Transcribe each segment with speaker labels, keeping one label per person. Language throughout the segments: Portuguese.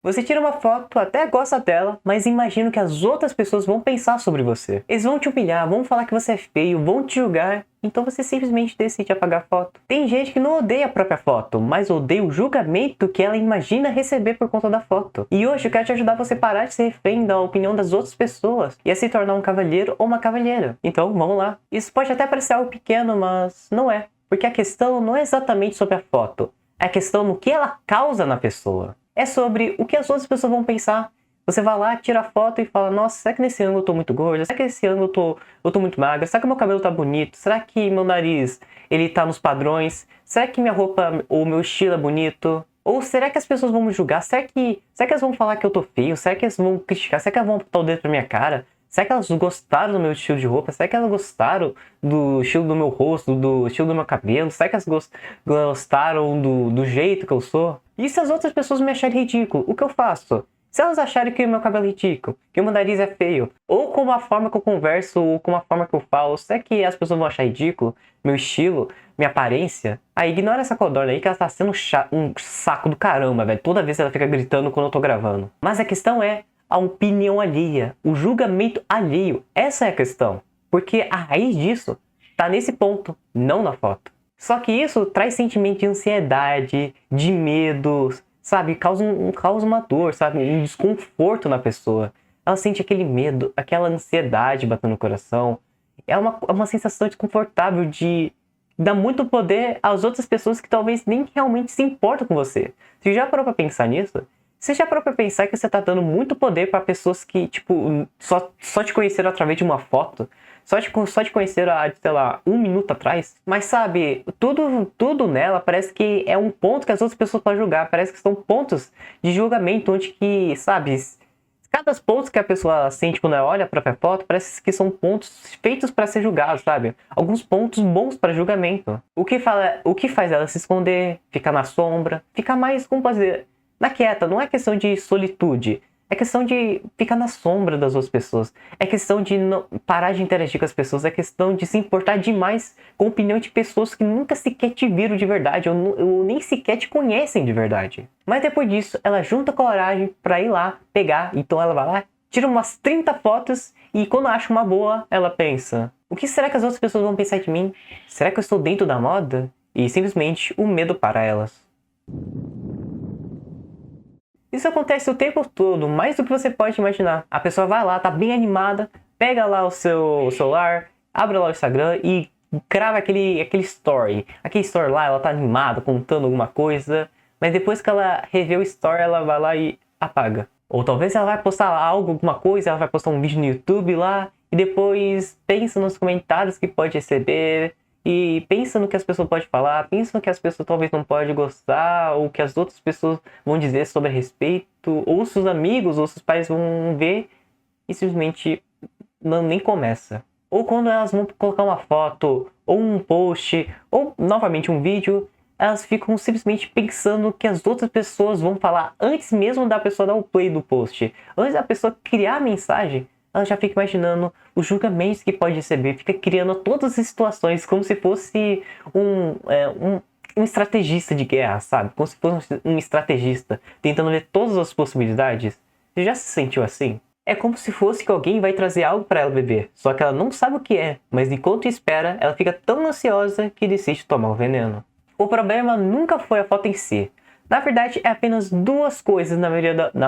Speaker 1: Você tira uma foto, até gosta dela, mas imagina o que as outras pessoas vão pensar sobre você. Eles vão te humilhar, vão falar que você é feio, vão te julgar, então você simplesmente decide apagar a foto. Tem gente que não odeia a própria foto, mas odeia o julgamento que ela imagina receber por conta da foto. E hoje eu quero te ajudar você a parar de ser refém da opinião das outras pessoas e a se tornar um cavalheiro ou uma cavalheira. Então vamos lá. Isso pode até parecer algo pequeno, mas não é. Porque a questão não é exatamente sobre a foto, é a questão no que ela causa na pessoa. É sobre o que as outras pessoas vão pensar. Você vai lá, tira a foto e fala: nossa, será que nesse ângulo eu tô muito gorda? Será que nesse ângulo eu tô muito magra? Será que meu cabelo tá bonito? Será que meu nariz, ele tá nos padrões? Será que minha roupa ou meu estilo é bonito? Ou será que as pessoas vão me julgar? Será que elas vão falar que eu tô feio? Será que elas vão criticar? Será que elas vão apontar o dedo pra minha cara? Será que elas gostaram do meu estilo de roupa? Será que elas gostaram do estilo do meu rosto, do estilo do meu cabelo? Será que elas gostaram do jeito que eu sou? E se as outras pessoas me acharem ridículo, o que eu faço? Se elas acharem que o meu cabelo é ridículo, que o meu nariz é feio, ou com a forma que eu converso, ou com a forma que eu falo, será que as pessoas vão achar ridículo meu estilo, minha aparência? Aí ignora essa codorna aí que ela tá sendo um saco do caramba, velho. Toda vez ela fica gritando quando eu tô gravando. Mas a questão é a opinião alheia, o julgamento alheio. Essa é a questão. Porque a raiz disso tá nesse ponto, não na foto. Só que isso traz sentimento de ansiedade, de medo, sabe? Causa uma dor, sabe? Um desconforto na pessoa. Ela sente aquele medo, aquela ansiedade batendo no coração. É uma sensação desconfortável de dar muito poder às outras pessoas que talvez nem realmente se importam com você. Você já parou pra pensar nisso? Você já parou pra pensar que você tá dando muito poder pra pessoas que, tipo, só te conheceram através de uma foto? Só te conheceram há, sei lá, um minuto atrás? Mas sabe, tudo nela parece que é um ponto que as outras pessoas podem julgar. Parece que são pontos de julgamento onde que, sabe, cada ponto que a pessoa sente quando ela olha a própria foto parece que são pontos feitos para ser julgados, sabe? Alguns pontos bons para julgamento. O que faz ela se esconder, ficar na sombra, ficar mais, como pode dizer, na quieta. Não é questão de solitude, é questão de ficar na sombra das outras pessoas. É questão de não parar de interagir com as pessoas. É questão de se importar demais com a opinião de pessoas que nunca sequer te viram de verdade ou nem sequer te conhecem de verdade. Mas depois disso, ela junta coragem pra ir lá pegar. Então ela vai lá, tira umas 30 fotos e quando acha uma boa, ela pensa: o que será que as outras pessoas vão pensar de mim? Será que eu estou dentro da moda? E simplesmente o medo para elas. Isso acontece o tempo todo, mais do que você pode imaginar. A pessoa vai lá, tá bem animada, pega lá o seu celular, abre lá o Instagram e grava aquele story. Aquele story lá, ela tá animada, contando alguma coisa, mas depois que ela revê o story, ela vai lá e apaga. Ou talvez ela vai postar algo, alguma coisa, ela vai postar um vídeo no YouTube lá, e depois pensa nos comentários que pode receber, e pensa no que as pessoas podem falar, pensa no que as pessoas talvez não podem gostar, ou que as outras pessoas vão dizer sobre a respeito, ou seus amigos ou seus pais vão ver e simplesmente não nem começa. Ou quando elas vão colocar uma foto, ou um post, ou novamente um vídeo, elas ficam simplesmente pensando que as outras pessoas vão falar antes mesmo da pessoa dar o play do post. Antes da pessoa criar a mensagem, ela já fica imaginando os julgamentos que pode receber, fica criando todas as situações como se fosse um estrategista de guerra, sabe? Como se fosse um estrategista, tentando ver todas as possibilidades. Você já se sentiu assim? É como se fosse que alguém vai trazer algo para ela beber, só que ela não sabe o que é, mas enquanto espera, ela fica tão ansiosa que decide tomar o veneno. O problema nunca foi a foto em si. Na verdade, é apenas duas coisas na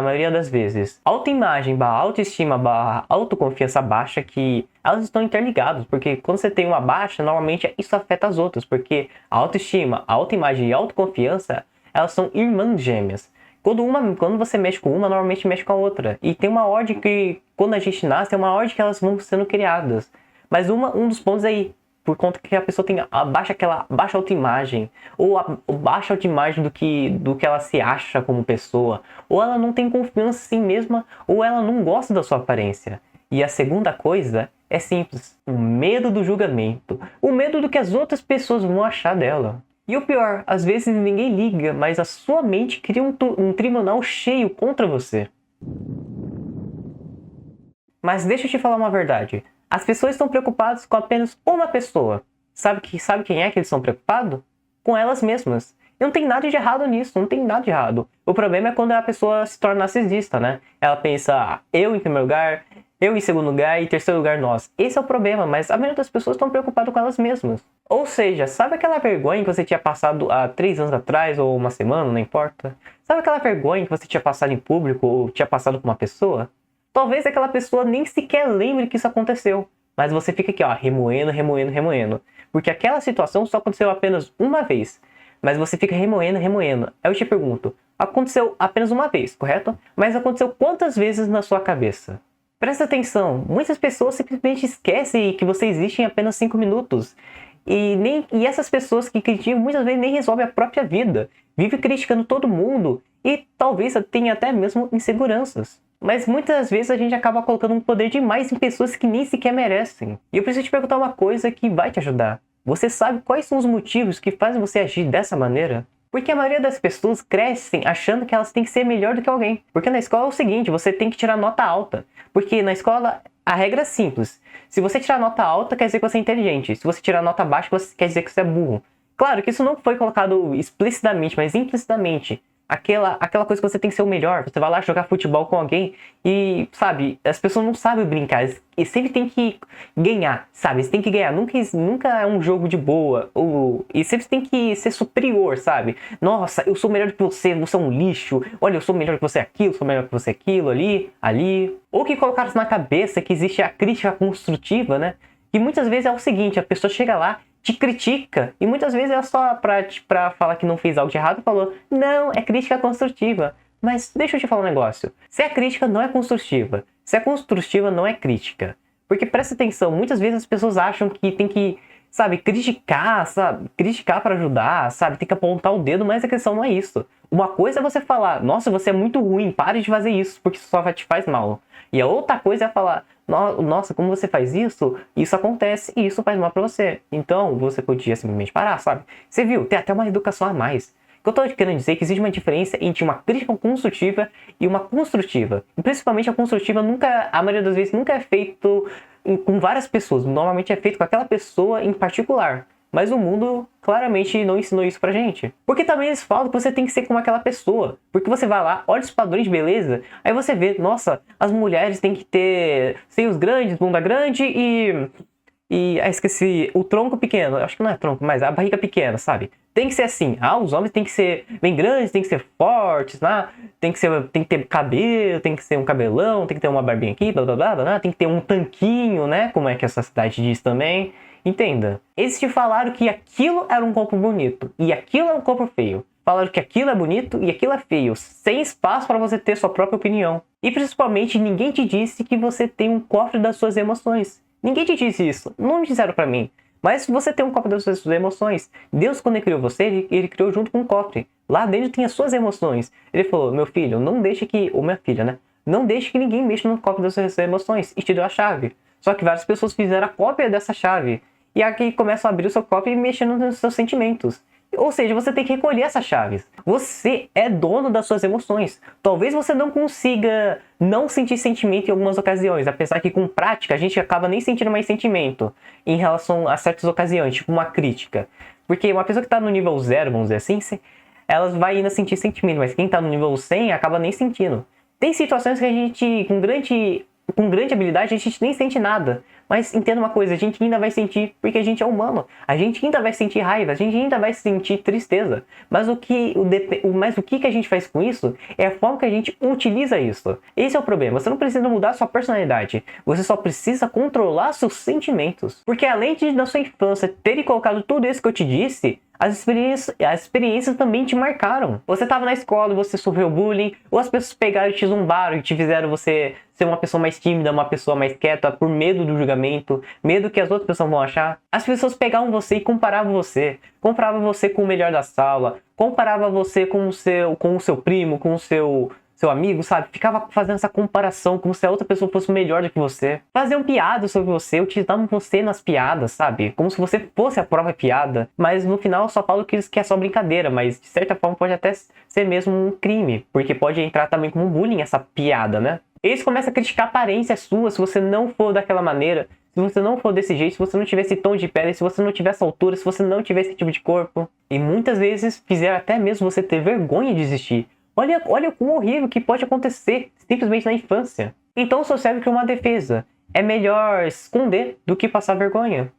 Speaker 1: maioria das vezes. Autoimagem barra autoestima barra autoconfiança baixa, que elas estão interligadas, porque quando você tem uma baixa, normalmente isso afeta as outras, porque a autoestima, a autoimagem e a autoconfiança, elas são irmãs gêmeas. Quando você mexe com uma, normalmente mexe com a outra. E tem uma ordem que, quando a gente nasce, tem uma ordem que elas vão sendo criadas. Mas um dos pontos aí, por conta que a pessoa tem aquela baixa autoimagem, ou a baixa autoimagem do que ela se acha como pessoa, ou ela não tem confiança em si mesma, ou ela não gosta da sua aparência. E a segunda coisa é simples: o medo do julgamento, o medo do que as outras pessoas vão achar dela. E o pior, às vezes ninguém liga, mas a sua mente cria um tribunal cheio contra você. Mas deixa eu te falar uma verdade. As pessoas estão preocupadas com apenas uma pessoa. Sabe quem é que eles estão preocupados? Com elas mesmas. Não tem nada de errado nisso, não tem nada de errado. O problema é quando a pessoa se torna narcisista, né? Ela pensa, eu em primeiro lugar, eu em segundo lugar e em terceiro lugar nós. Esse é o problema, mas a maioria das pessoas estão preocupadas com elas mesmas. Ou seja, sabe aquela vergonha que você tinha passado há 3 anos atrás ou uma semana, não importa? Sabe aquela vergonha que você tinha passado em público ou tinha passado com uma pessoa? Talvez aquela pessoa nem sequer lembre que isso aconteceu. Mas você fica aqui, remoendo. Porque aquela situação só aconteceu apenas uma vez. Mas você fica remoendo. Aí eu te pergunto, aconteceu apenas uma vez, correto? Mas aconteceu quantas vezes na sua cabeça? Presta atenção, muitas pessoas simplesmente esquecem que você existe em apenas 5 minutos. E essas pessoas que criticam muitas vezes nem resolvem a própria vida. Vive criticando todo mundo e talvez tenha até mesmo inseguranças. Mas muitas vezes a gente acaba colocando um poder demais em pessoas que nem sequer merecem. E eu preciso te perguntar uma coisa que vai te ajudar. Você sabe quais são os motivos que fazem você agir dessa maneira? Porque a maioria das pessoas crescem achando que elas têm que ser melhor do que alguém. Porque na escola é o seguinte, você tem que tirar nota alta. Porque na escola a regra é simples. Se você tirar nota alta, quer dizer que você é inteligente. Se você tirar nota baixa, quer dizer que você é burro. Claro que isso não foi colocado explicitamente, mas implicitamente. Aquela coisa que você tem que ser o melhor. Você vai lá jogar futebol com alguém e, sabe, as pessoas não sabem brincar. E sempre tem que ganhar, sabe? Você tem que ganhar. Nunca é um jogo de boa. E sempre tem que ser superior, sabe? Nossa, eu sou melhor do que você é um lixo. Olha, eu sou melhor que você aquilo, sou melhor que você aquilo, ali. Ou que colocaram na cabeça que existe a crítica construtiva, né? E muitas vezes é o seguinte, a pessoa chega lá, te critica, e muitas vezes ela só pra falar que não fez algo de errado, falou, não, é crítica construtiva. Mas deixa eu te falar um negócio, se a crítica não é construtiva, se é construtiva não é crítica. Porque presta atenção, muitas vezes as pessoas acham que tem que, sabe, criticar pra ajudar, sabe, tem que apontar o dedo, mas a questão não é isso. Uma coisa é você falar, nossa, você é muito ruim, pare de fazer isso, porque isso só te faz mal. E a outra coisa é falar, nossa, como você faz isso? Isso acontece e isso faz mal pra você. Então, você podia simplesmente parar, sabe? Você viu, tem até uma educação a mais. O que eu tô querendo dizer é que existe uma diferença entre uma crítica construtiva e uma construtiva. E principalmente a construtiva a maioria das vezes nunca é feito com várias pessoas. Normalmente é feito com aquela pessoa em particular. Mas o mundo claramente não ensinou isso pra gente. Porque também eles falam que você tem que ser como aquela pessoa. Porque você vai lá, olha os padrões de beleza, aí você vê, nossa, as mulheres têm que ter seios grandes, bunda grande esqueci, o tronco pequeno. Acho que não é tronco, mas a barriga pequena, sabe? Tem que ser assim. Os homens têm que ser bem grandes, tem que ser fortes, né? Tem que ter cabelo, tem que ser um cabelão, tem que ter uma barbinha aqui, blá blá blá, blá, tem que ter um tanquinho, né? Como é que essa cidade diz também. Entenda, eles te falaram que aquilo era um corpo bonito e aquilo é um corpo feio. Falaram que aquilo é bonito e aquilo é feio, sem espaço para você ter sua própria opinião. E principalmente, ninguém te disse que você tem um cofre das suas emoções. Ninguém te disse isso, não disseram pra mim. Mas você tem um cofre das suas emoções. Deus, quando ele criou você, ele criou junto com um cofre. Lá dentro tem as suas emoções. Ele falou, meu filho, não deixe que... Ou minha filha, né? Não deixe que ninguém mexa no cofre das suas emoções. E te deu a chave. Só que várias pessoas fizeram a cópia dessa chave. E aqui começam a abrir o seu cofre e mexendo nos seus sentimentos. Ou seja, você tem que recolher essas chaves. Você é dono das suas emoções. Talvez você não consiga não sentir sentimento em algumas ocasiões, apesar que com prática a gente acaba nem sentindo mais sentimento em relação a certas ocasiões, tipo uma crítica. Porque uma pessoa que está no nível 0, vamos dizer assim, ela vai ainda sentir sentimento, mas quem está no nível 100 acaba nem sentindo. Tem situações que a gente, com grande habilidade, a gente nem sente nada. Mas entenda uma coisa, a gente ainda vai sentir, porque a gente é humano. A gente ainda vai sentir raiva, a gente ainda vai sentir tristeza. Mas o que a gente faz com isso é a forma que a gente utiliza isso. Esse é o problema. Você não precisa mudar a sua personalidade. Você só precisa controlar seus sentimentos. Porque além de na sua infância terem colocado tudo isso que eu te disse, as experiências também te marcaram. Você estava na escola, você sofreu bullying, ou as pessoas pegaram e te zombaram e te fizeram você ser uma pessoa mais tímida, uma pessoa mais quieta, por medo do julgamento, medo que as outras pessoas vão achar. As pessoas pegavam você e comparavam você. Comparavam você com o melhor da sala, comparavam você com o seu primo, com o seu amigo, sabe? Ficava fazendo essa comparação como se a outra pessoa fosse melhor do que você. Faziam piadas sobre você, utilizavam você nas piadas, sabe? Como se você fosse a própria piada. Mas no final só falo que é só brincadeira, mas de certa forma pode até ser mesmo um crime, porque pode entrar também como bullying essa piada, né? Eles começam a criticar a aparência sua se você não for daquela maneira, se você não for desse jeito, se você não tiver esse tom de pele, se você não tiver essa altura, se você não tiver esse tipo de corpo. E muitas vezes fizeram até mesmo você ter vergonha de existir. Olha o horrível que pode acontecer simplesmente na infância. Então só serve como uma defesa. É melhor esconder do que passar vergonha.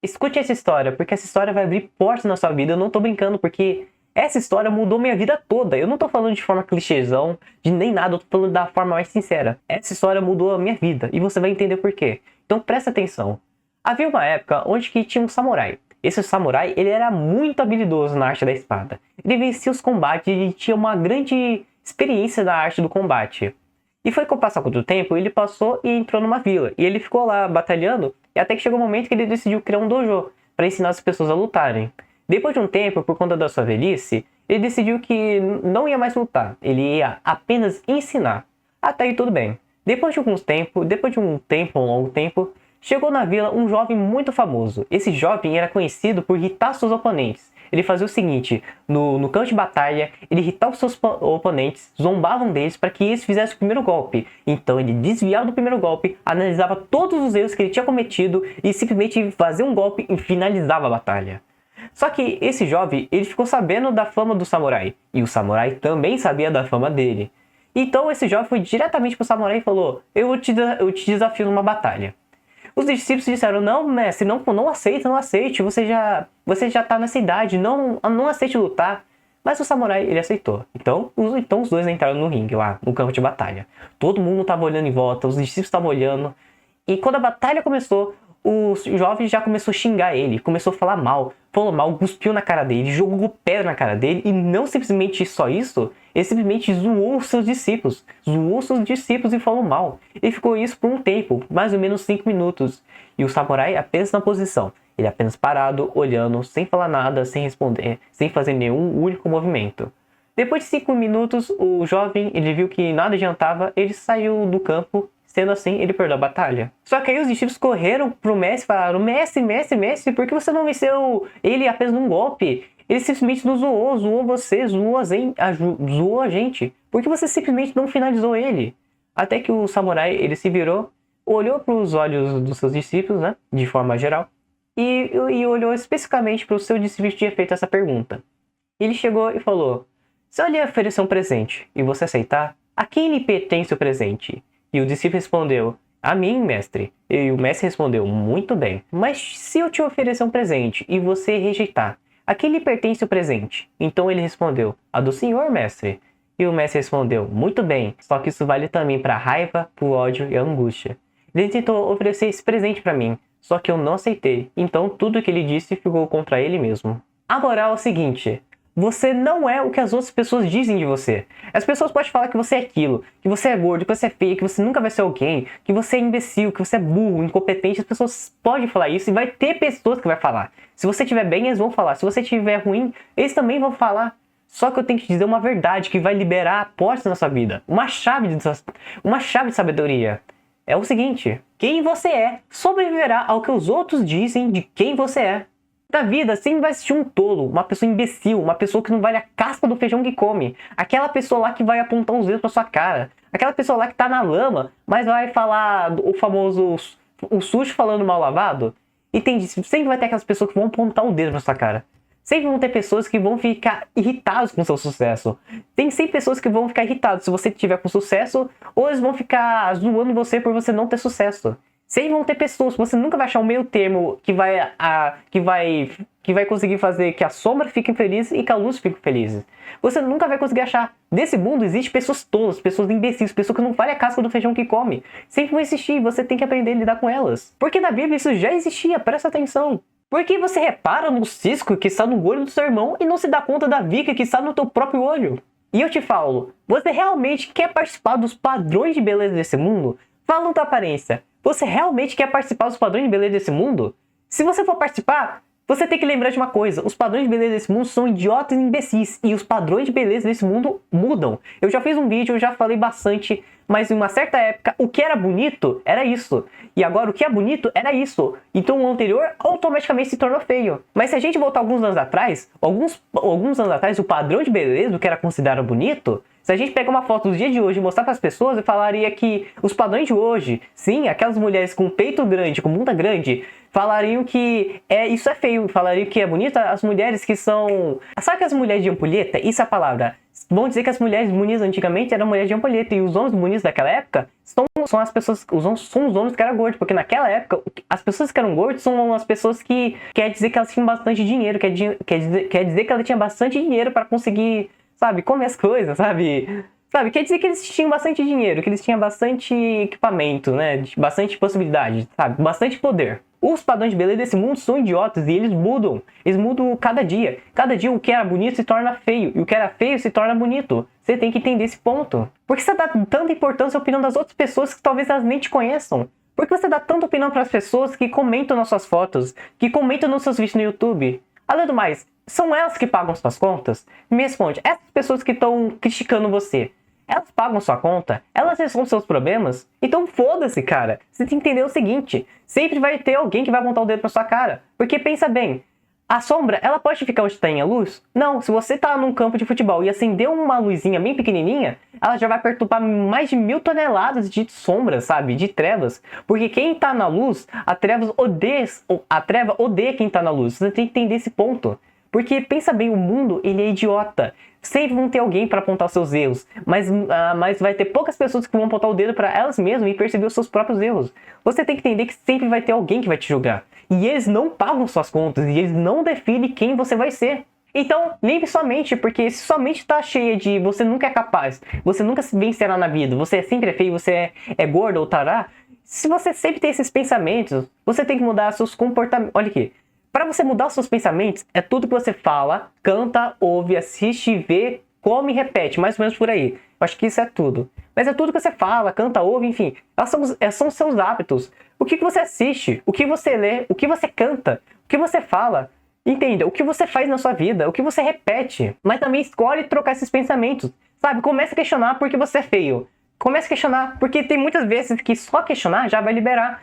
Speaker 1: Escute essa história, porque essa história vai abrir portas na sua vida. Eu não tô brincando, porque essa história mudou minha vida toda. Eu não tô falando de forma clichêzão, de nem nada, eu tô falando da forma mais sincera. Essa história mudou a minha vida, e você vai entender por quê. Então presta atenção. Havia uma época onde que tinha um samurai. Esse samurai, ele era muito habilidoso na arte da espada. Ele vencia os combates e tinha uma grande experiência na arte do combate. E foi com o passar do tempo, ele passou e entrou numa vila. E ele ficou lá batalhando, e até que chegou o momento que ele decidiu criar um dojo para ensinar as pessoas a lutarem. Depois de um tempo, por conta da sua velhice, ele decidiu que não ia mais lutar. Ele ia apenas ensinar. Até aí tudo bem. Depois de um longo tempo, chegou na vila um jovem muito famoso. Esse jovem era conhecido por irritar seus oponentes. Ele fazia o seguinte, no campo de batalha, ele irritava os seus oponentes, zombavam deles para que eles fizessem o primeiro golpe. Então ele desviava do primeiro golpe, analisava todos os erros que ele tinha cometido e simplesmente fazia um golpe e finalizava a batalha. Só que esse jovem, ele ficou sabendo da fama do samurai, e o samurai também sabia da fama dele. Então esse jovem foi diretamente pro samurai e falou, eu te desafio numa batalha. Os discípulos disseram, não, mestre, não aceite, você já tá nessa idade, não aceite lutar. Mas o samurai, ele aceitou. Então os dois entraram no ringue lá, no campo de batalha. Todo mundo tava olhando em volta, os discípulos estavam olhando. E quando a batalha começou, o jovem já começou a xingar ele, começou a falar mal, cuspiu na cara dele, jogou pedra na cara dele, e não simplesmente só isso, ele simplesmente zoou os seus discípulos e falou mal. Ele ficou isso por um tempo, mais ou menos 5 minutos, e o samurai apenas na posição, ele apenas parado, olhando, sem falar nada, sem responder, sem fazer nenhum único movimento. Depois de 5 minutos, o jovem, ele viu que nada adiantava, ele saiu do campo. Sendo assim, ele perdeu a batalha. Só que aí os discípulos correram pro mestre e falaram, mestre, por que você não venceu ele apenas num golpe? Ele simplesmente nos zoou você, zoou a gente. Por que você simplesmente não finalizou ele? Até que o samurai, ele se virou, olhou para os olhos dos seus discípulos, né, de forma geral, e olhou especificamente para o seu discípulo que tinha feito essa pergunta. Ele chegou e falou, se eu lhe oferecer um presente e você aceitar, a quem lhe pertence o presente? E o discípulo respondeu, a mim, mestre. E o mestre respondeu, muito bem. Mas se eu te oferecer um presente e você rejeitar, a quem lhe pertence o presente? Então ele respondeu, a do senhor, mestre. E o mestre respondeu, muito bem, só que isso vale também para a raiva, para o ódio e a angústia. Ele tentou oferecer esse presente para mim, só que eu não aceitei. Então tudo que ele disse ficou contra ele mesmo. A moral é o seguinte, você não é o que as outras pessoas dizem de você. As pessoas podem falar que você é aquilo, que você é gordo, que você é feio, que você nunca vai ser alguém, que você é imbecil, que você é burro, incompetente. As pessoas podem falar isso e vai ter pessoas que vai falar. Se você estiver bem, eles vão falar. Se você estiver ruim, eles também vão falar. Só que eu tenho que te dizer uma verdade que vai liberar portas na sua vida. Uma chave de sabedoria. É o seguinte, quem você é sobreviverá ao que os outros dizem de quem você é. Da vida sempre vai existir um tolo, uma pessoa imbecil, uma pessoa que não vale a casca do feijão que come. Aquela pessoa lá que vai apontar os dedos pra sua cara. Aquela pessoa lá que tá na lama, mas vai falar o famoso o sujo falando mal lavado. Entende? Sempre vai ter aquelas pessoas que vão apontar o dedo pra sua cara. Sempre vão ter pessoas que vão ficar irritadas com o seu sucesso. Tem sempre pessoas que vão ficar irritadas se você tiver com sucesso, ou eles vão ficar zoando você por você não ter sucesso. Sempre vão ter pessoas, você nunca vai achar um meio termo que vai conseguir fazer que a sombra fique feliz e que a luz fique feliz. Você nunca vai conseguir achar. Nesse mundo existe pessoas tolas, pessoas imbecis, pessoas que não valem a casca do feijão que come. Sempre vão existir e você tem que aprender a lidar com elas. Porque na Bíblia isso já existia, presta atenção. Por que você repara no cisco que está no olho do seu irmão e não se dá conta da viga que está no teu próprio olho? E eu te falo, você realmente quer participar dos padrões de beleza desse mundo? Fala tua aparência. Você realmente quer participar dos padrões de beleza desse mundo? Se você for participar, você tem que lembrar de uma coisa. Os padrões de beleza desse mundo são idiotas e imbecis. E os padrões de beleza desse mundo mudam. Eu já fiz um vídeo, eu já falei bastante. Mas em uma certa época, o que era bonito era isso. E agora o que é bonito era isso. Então o anterior automaticamente se tornou feio. Mas se a gente voltar alguns anos atrás, o padrão de beleza do que era considerado bonito, Se a gente pegar uma foto do dia de hoje e mostrar para as pessoas, eu falaria que os padrões de hoje, sim, aquelas mulheres com peito grande, com bunda grande, falariam que isso é feio, falariam que é bonita. As mulheres que são... Sabe que as mulheres de ampulheta? Isso é a palavra. Vão dizer que as mulheres bonitas antigamente eram mulheres de ampulheta, e os homens bonitos daquela época são as pessoas, são os homens que eram gordos, porque naquela época as pessoas que eram gordas são as pessoas que quer dizer que elas tinham bastante dinheiro, quer dizer que ela tinha bastante dinheiro para conseguir, sabe, comer as coisas, sabe? Sabe, quer dizer que eles tinham bastante dinheiro, que eles tinham bastante equipamento, né? Bastante possibilidade, sabe? Bastante poder. Os padrões de beleza desse mundo são idiotas e eles mudam. Eles mudam cada dia. Cada dia o que era bonito se torna feio e o que era feio se torna bonito. Você tem que entender esse ponto. Por que você dá tanta importância à opinião das outras pessoas que talvez elas nem te conheçam? Por que você dá tanta opinião para as pessoas que comentam nas suas fotos, que comentam nos seus vídeos no YouTube? Além do mais, são elas que pagam suas contas? Me responde, essas pessoas que estão criticando você, elas pagam sua conta? Elas resolvem seus problemas? Então foda-se, cara. Você tem que entender o seguinte. Sempre vai ter alguém que vai apontar o dedo pra sua cara. Porque pensa bem. A sombra, ela pode ficar onde tem a luz? Não. Se você tá num campo de futebol e acender uma luzinha bem pequenininha, ela já vai perturbar mais de 1000 toneladas de sombras, sabe? De trevas. Porque quem tá na luz, a treva odeia quem tá na luz. Você tem que entender esse ponto. Porque pensa bem, o mundo, ele é idiota. Sempre vão ter alguém para apontar os seus erros, mas vai ter poucas pessoas que vão apontar o dedo para elas mesmas e perceber os seus próprios erros. Você tem que entender que sempre vai ter alguém que vai te julgar. E eles não pagam suas contas, e eles não definem quem você vai ser. Então, limpe sua mente, porque se sua mente está cheia de você nunca é capaz, você nunca se vencerá na vida, você sempre é feio, você é gordo ou tará, se você sempre tem esses pensamentos, você tem que mudar seus comportamentos. Olha aqui. Para você mudar os seus pensamentos, é tudo que você fala, canta, ouve, assiste, vê, come e repete, mais ou menos por aí. Eu acho que isso é tudo. Mas é tudo que você fala, canta, ouve, enfim. São seus hábitos. O que você assiste, o que você lê, o que você canta, o que você fala. Entenda, o que você faz na sua vida, o que você repete. Mas também escolhe trocar esses pensamentos. Sabe, comece a questionar porque você é feio. Comece a questionar, porque tem muitas vezes que só questionar já vai liberar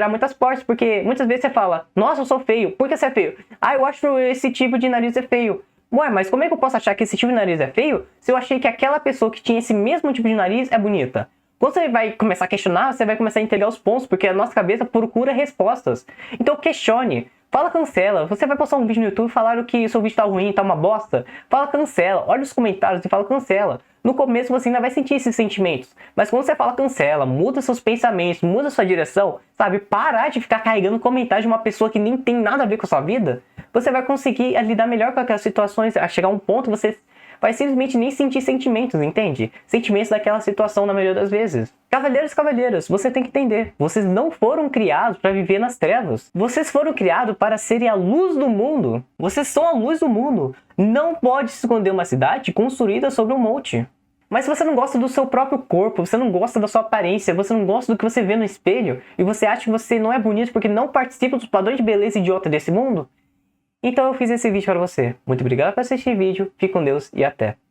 Speaker 1: muitas portas, porque muitas vezes você fala, nossa, eu sou feio, por que você é feio? Ah, eu acho esse tipo de nariz é feio. Ué, mas como é que eu posso achar que esse tipo de nariz é feio se eu achei que aquela pessoa que tinha esse mesmo tipo de nariz é bonita? Quando você vai começar a questionar, você vai começar a entregar os pontos, porque a nossa cabeça procura respostas. Então questione. Fala, cancela. Você vai postar um vídeo no YouTube e falar que o seu vídeo tá ruim, tá uma bosta? Fala, cancela. Olha os comentários e fala, cancela. No começo você ainda vai sentir esses sentimentos. Mas quando você fala cancela, muda seus pensamentos, muda sua direção, sabe? Parar de ficar carregando comentários de uma pessoa que nem tem nada a ver com a sua vida. Você vai conseguir lidar melhor com aquelas situações. A chegar a um ponto você vai simplesmente nem sentir sentimentos, entende? Sentimentos daquela situação na maioria das vezes. Cavaleiros e cavalheiras, você tem que entender. Vocês não foram criados para viver nas trevas. Vocês foram criados para serem a luz do mundo. Vocês são a luz do mundo. Não pode se esconder uma cidade construída sobre um monte. Mas se você não gosta do seu próprio corpo, você não gosta da sua aparência, você não gosta do que você vê no espelho, e você acha que você não é bonito porque não participa dos padrões de beleza idiota desse mundo, então eu fiz esse vídeo para você. Muito obrigado por assistir o vídeo, fique com Deus e até!